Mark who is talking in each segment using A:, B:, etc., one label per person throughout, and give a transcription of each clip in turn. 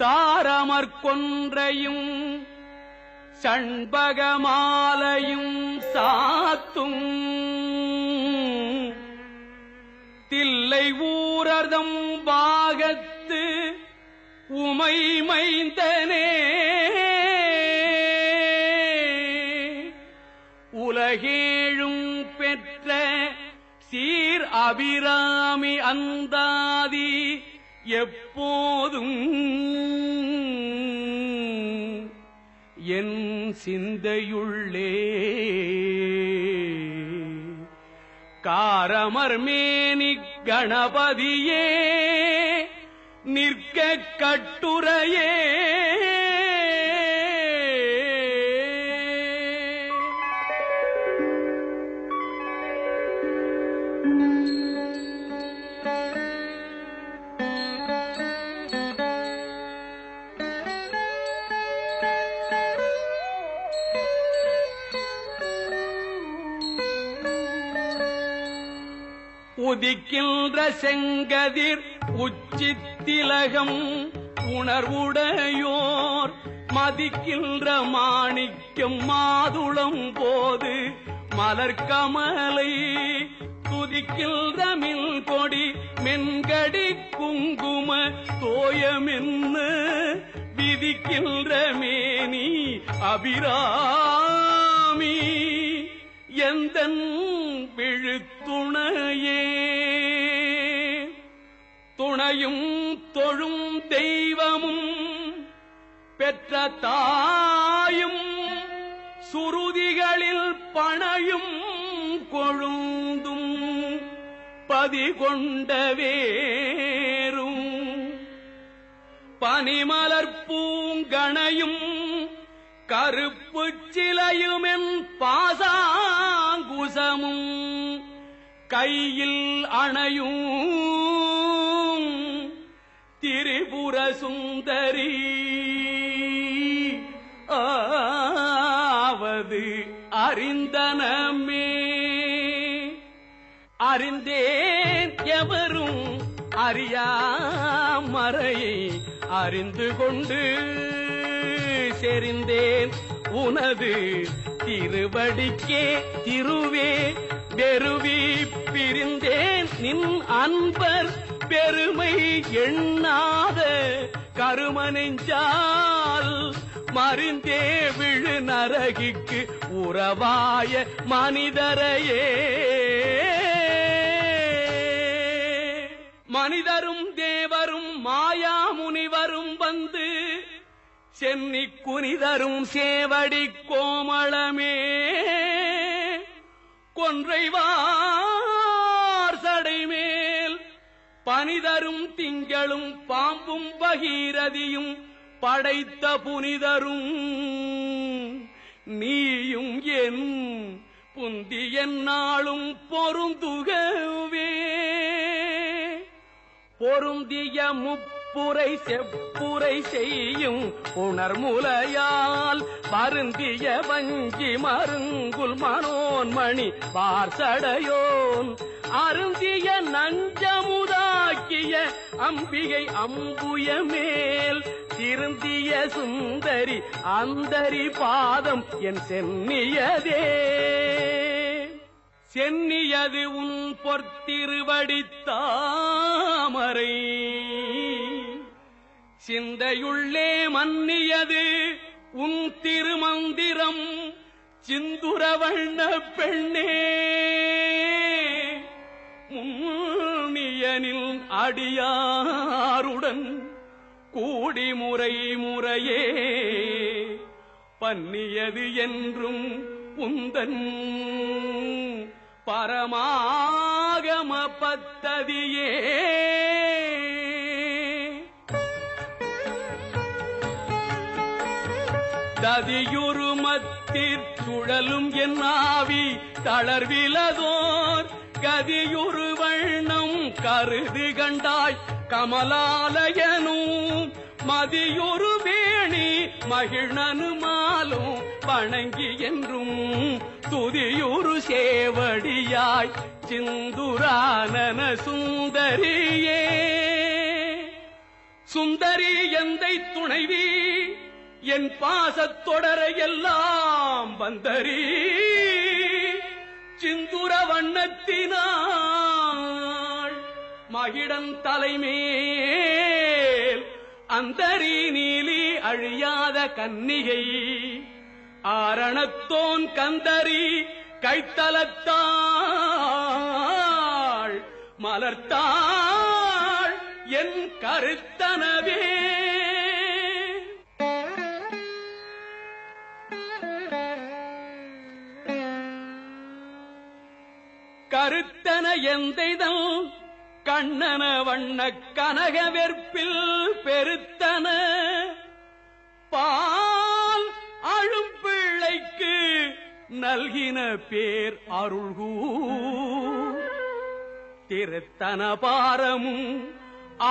A: தாரமற்கொன்றையும் சண்பகமாலையும் சாத்தும் தில்லை ஊரர்தம் பாகத்து உமை மைந்தனே உலகேழும் பெற்ற சீர் அபிராமி அந்தாதி எப்போதும் என் சிந்தையுள்ளே காரமர்மேனி கணபதியே நிற்க கட்டுரையே உதிக்கின்ற செங்கதிர் உச்சித்திலகம் உணர்வுடையோர் மதிக்கின்ற மாணிக்கம் மாதுளம் போது மலர்கமலை துதிக்கின்ற மில் கொடி மென்கடி குங்கும தோயமென்ன விதிக்கின்ற மேனி அபிராமி எந்தன் விழுத்துணையே துணையும் தொழும் தெய்வமும் பெற்ற தாயும் சுருதிகளில் பணையும் கொழுந்தும் பதிகொண்ட வேரும் பனிமலர் பூங்கணையும் கருப்பு சிலையுமென் பாசாங்குசமும் கையில் அணையும் திரிபுர சுந்தரி ஆவது அறிந்தனமே அறிந்தேன் எவரும் அறியாமறையை அறிந்து கொண்டு செறிந்தேன் உனது திருவடிக்கே திருவே பெருவி பிரிந்தேன் நின் அன்பர் பெருமை எண்ணாத கருமனெஞ்சால் மறிந்தே விழு நரகிக்கு உறவாய மனிதரையே மனிதரும் தேவரும் மாயா முனிவரும் வந்து சென்னி குனிதரும் சேவடி கோமளமே கொன்றைவார் சடைமேல் பனிதரும் திங்களும் பாம்பும் பகீரதியும் படைத்த புனிதரும் நீயும் என் புந்திய நாளும் பொருந்துகவே பொருந்திய முப்புரை செப்புரை செய்யும் உணர்முலையால் மருந்திய வஞ்சி மருங்குல் மனோன்மணி பார்சடையோன் அருந்திய நஞ்சமுதாக்கிய அம்பிகை அம்புய மேல் திருந்திய சுந்தரி அந்தரி பாதம் என் சென்னியதே சென்னியது உன் பொற்திருவடித்தாமரை சிந்தையுள்ளே மன்னியது உன் திருமந்திரம் சிந்துரவண்ண பெண்ணே முன்னியனில் அடியாருடன் கூடி முறை முறையே பன்னியது என்றும் உந்தன் பரமாகம பத்ததியே ததியுருமத்திற் சுழலும் என் ஆவி தளர்விலதோர் கதியுரு வண்ணம் கருது கண்டாய் கமலாலயனும் மதியொரு வேணி மகிழ்நனுமாலும் வணங்கி என்றும் துதியுரு சேவடியாய் சிந்துரானன சுந்தரியே சுந்தரி எந்தை துணைவி என் பாசத்தொடர எல்லாம் வந்தரி சிந்துர வண்ணத்தினாள் மகிடன் தலைமேல் அந்தரி நீலி அழியாத கன்னிகை ஆரணத்தோன் கந்தரி கைத்தலத்தாள் மலர்த்தாள் என் கருத்தனவே. கருத்தன எந்தைதல் கண்ணன வண்ண கனக வெற்பில் பெருத்தன பால் அழும் பிள்ளைக்கு நல்கின பேர் அருள்கூ திருத்தன பாரமும்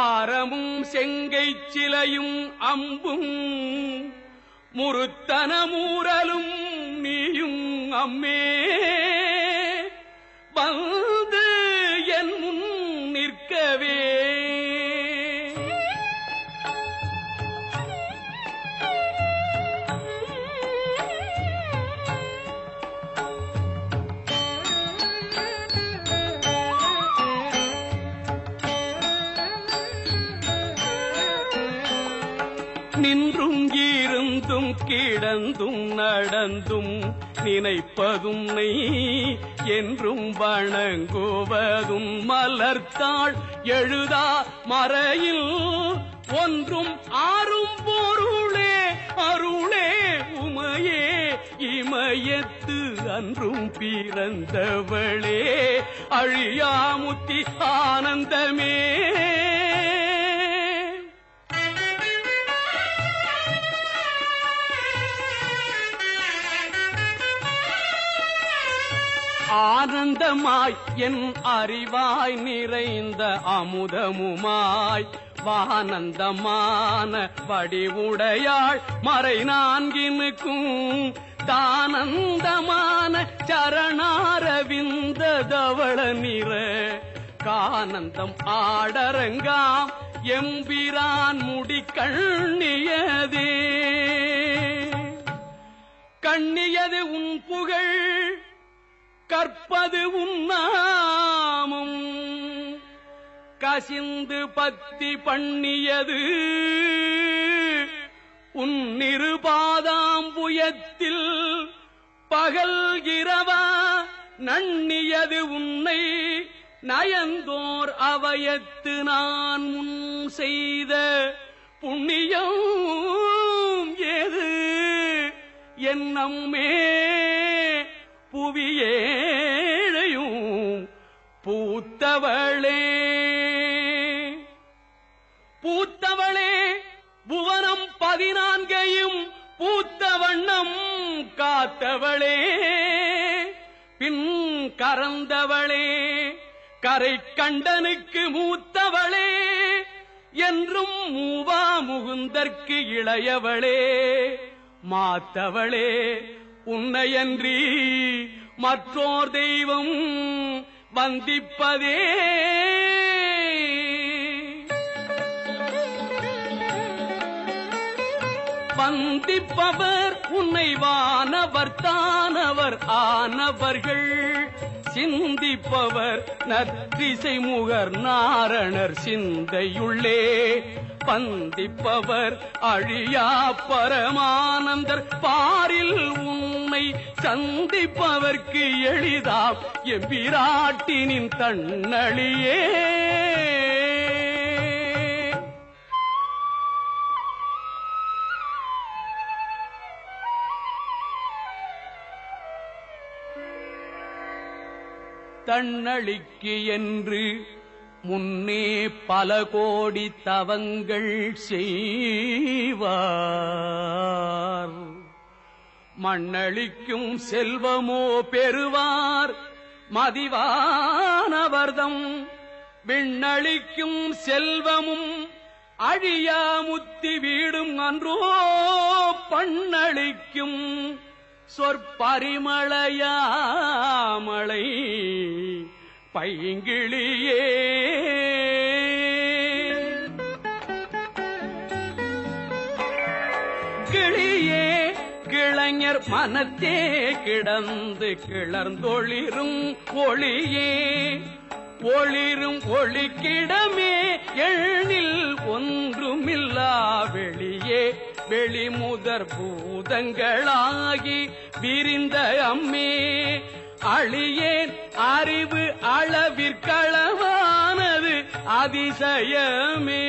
A: ஆரமும் செங்கை சிலையும் அம்பும் முருத்தன மூரலும் நீயும் அம்மே வந்து என் முன் நிற்கவே. நின்றும் இருந்தும் கிடந்தும் நடந்தும் நினைப்பதும் நெய் என்றும் வணங்குவதும் மலர்த்தாள் எழுதா மறையில் ஒன்றும் ஆறும் பொருளே அருளே உமையே இமயத்து அன்றும் பிறந்தவளே அழியாமுத்தி ஆனந்தமே. ஆனந்தமாய் என் அறிவாய் நிறைந்த அமுதமுமாய் வானந்தமான வடிவுடையாள் மறை நான்கினுக்கும் தானந்தமான சரணாரவிந்த தவள நிற கானந்தம் ஆடரங்காம் எம்பிரான் முடி கண்ணியதே. கண்ணியது உன் புகழ் கற்பது உன்னாமும் கசிந்து பத்தி பண்ணியது உன்னிருபாதாம்புயத்தில் பகல் இரவா நண்ணியது உன்னை நயந்தோர் அவயத்து நான் முன் செய்த புண்ணியம் ஏது என்னம்மே புவியேழையும் பூத்தவளே பூத்தவளே புவனம் 14 பூத்த வண்ணம் காத்தவளே பின் கறந்தவளே கரை கண்டனுக்கு மூத்தவளே என்றும் மூவா முகுந்தற்கு இளையவளே மாத்தவளே உன்னையன்றி மற்றோர் தெய்வம் வந்திப்பதே. வந்திப்பவர் உன்னை வானவர் தானவர் ஆனவர்கள் சிந்திப்பவர் நற்றிசை முகர் நாரணர் சிந்தையுள்ளே பந்திப்பவர் அழியா பரமானந்தர் பாரில் உன்னை சந்திப்பவர்க்கு எளிதாம் எம்பிராட்டினின் தன்னழியே. தன்னழிக்கு என்று முன்னே பல கோடி தவங்கள் செய்வார் மண்ணளிக்கும் செல்வமோ பெறுவார் மதிவானவர்தம் விண்ணளிக்கும் செல்வமும் அழியா முத்தி வீடும் அன்றோ பண்ணளிக்கும் சொற்பரிமளையாமலை பைங்கிளியே. கிளியே கிளைஞர் மனத்தே கிடந்து கிளர்ந்தொளிரும் ஒளியே ஒளிரும் ஒளிக்கிடமே எண்ணில் ஒன்றுமில்லா வெளியே வெளிமுதற் பூதங்களாகி விரிந்த அம்மே அழியேன் அறிவு அளவிற்களவானது அதிசயமே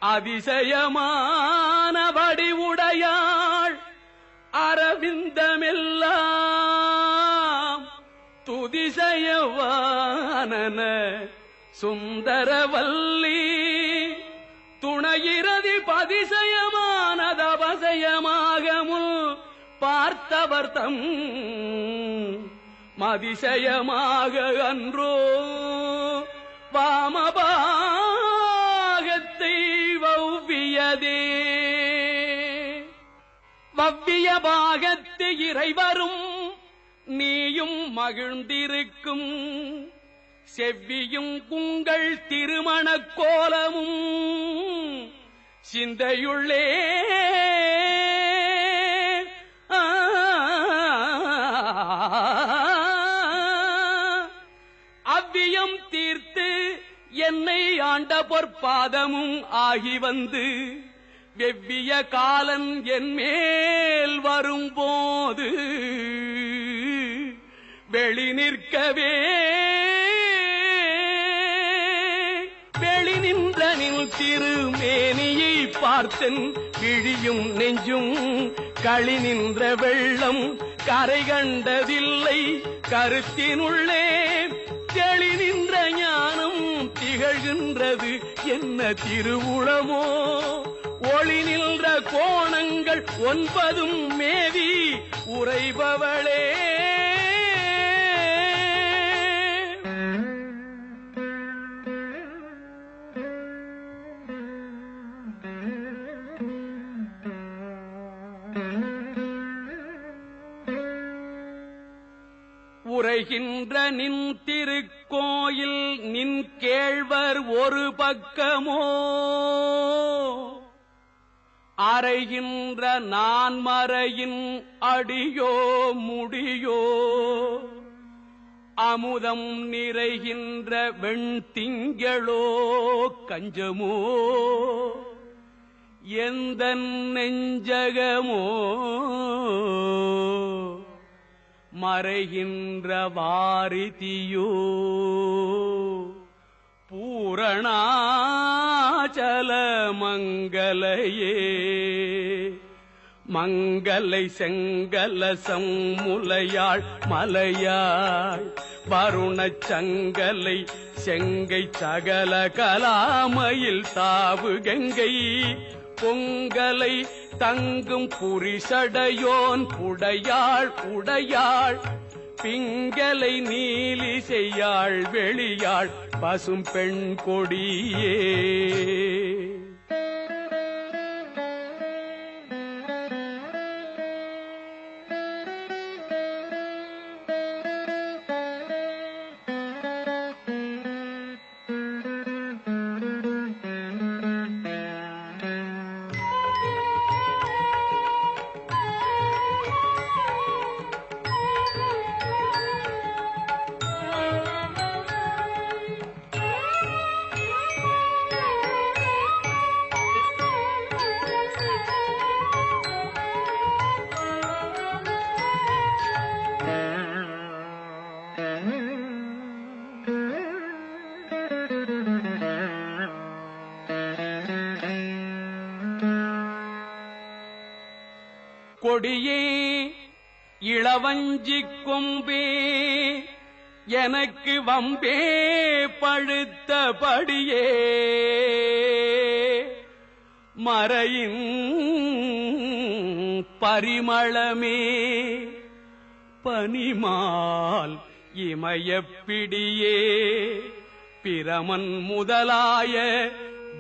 A: அதிசயமான வடிவுடையாள் அரவிந்தமெல்லாம் துதிசயவானன சுந்தரவல்லி துணையிறதி பதிசயமானதவசயமாகமுல் பார்த்தவர்த்தம் மதிசயமாக அன்றோ வாமபாகத்தை வவ்வியதே வவ்விய பாகத்து இறைவரும் நீயும் மகிழ்ந்திருக்கும் செவ்வியும் உங்கள் திருமணக் கோலமும் சிந்தையுள்ளே அவ்வியம் தீர்த்து என்னை ஆண்ட பொற்பாதமும் ஆகி வந்து வெவ்விய காலன் என் மேல் வரும்போது வெளி நிற்கவே வெளி நின்ற நின் திருமேனியை பார்த்தன் விழியும் நெஞ்சும் களி நின்ற வெள்ளம் கரை கண்டதில்லை கருத்தினுள்ளே தெளி நின்ற ஞானம் திகழ்கின்றது என்ன திருவுளமோ ஒளி நின்ற கோணங்கள் 9 மேவி உரைபவளே உரைகின்ற நின் திருக்கோயில் நின் கேழ்வர் ஒரு பக்கமோ அறைகின்ற நான்மறையின் அடியோ முடியோ அமுதம் நிறைகின்ற வெண்திங்களோ கஞ்சமோ எந்த நெஞ்சகமோ மறைகின்ற வாரிதியோ பூரணாச்சல மங்கலையே மங்கலை செங்கலசம் முலையாள் மலையாள் வருணச் சங்கலை செங்கை சகல கலாமையில் தாவு கங்கை பொங்கலை தங்கும் புரிசடையோன் புடையாள் உடையாள் பிங்கலை நீலி செய்யாள் வெளியாள் பசும் பெண் கொடியே கொடியே இளவஞ்சி கொம்பே எனக்கு வம்பே பழுத்தபடியே மறையின் பரிமளமே பனிமால் இமயப்பிடியே பிரமன் முதலாய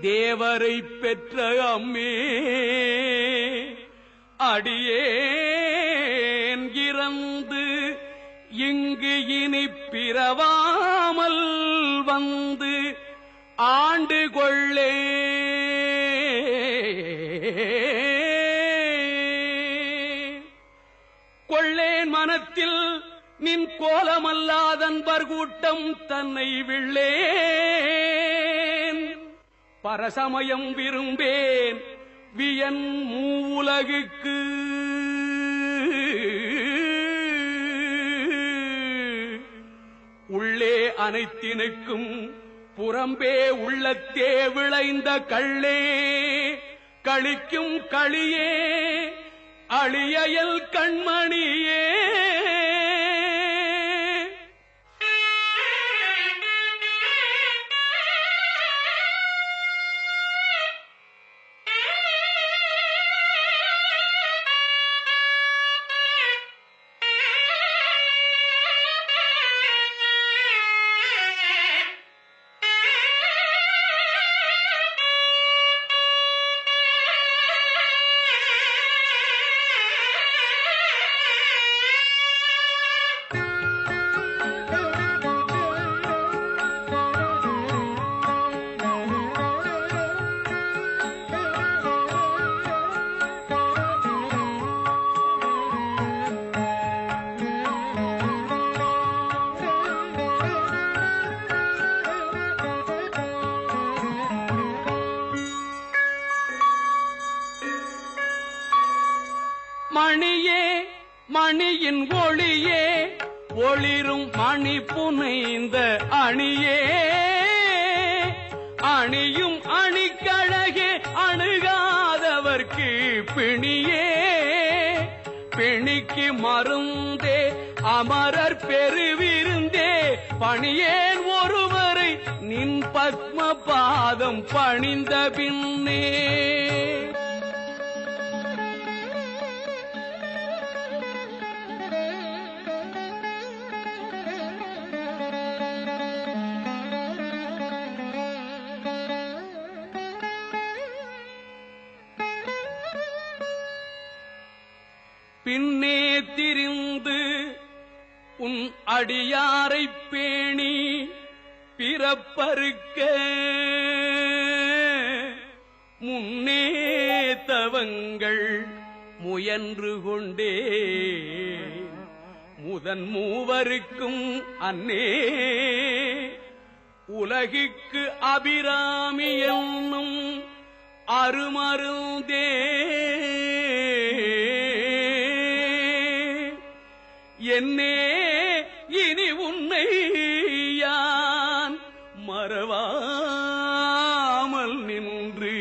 A: தேவரை பெற்ற அம்மே அடியேன் இறந்து இங்கு இனி பிறவாமல் வந்து ஆண்டு கொள்ளே கொள்ளேன் மனத்தில் நின் கோலமல்லாதன்பர் கூட்டம் தன்னை விள்ளேன் பரசமயம் விரும்பேன் வியன் மூவுலகுக்கு உள்ளே அனைத்தினுக்கும் புறம்பே உள்ளத்தே விளைந்த கள்ளே களிக்கும் களியே அழியல் கண்மணியே மணியே மணியின் ஒளியே ஒளிரும் மணி புனைந்த அணியே அணியும் அணிக்கழகே அணுகாதவர்க்கு பிணியே பிணிக்கு மருந்தே அமரர் பெருவிருந்தே பணியேன் ஒருவரை நின் பத்ம பாதம் பணிந்த பின்னே பின்னே திரிந்து உன் அடியாரைப் பேணி பிறப்பறுக்க முன்னே தவங்கள் முயன்று கொண்டே முதன் மூவருக்கும் அன்னே உலகிற்கு அபிராமி என்னும் அருமருந்தே என்னே இனி உன்னை யான் மறவாமல் நின்று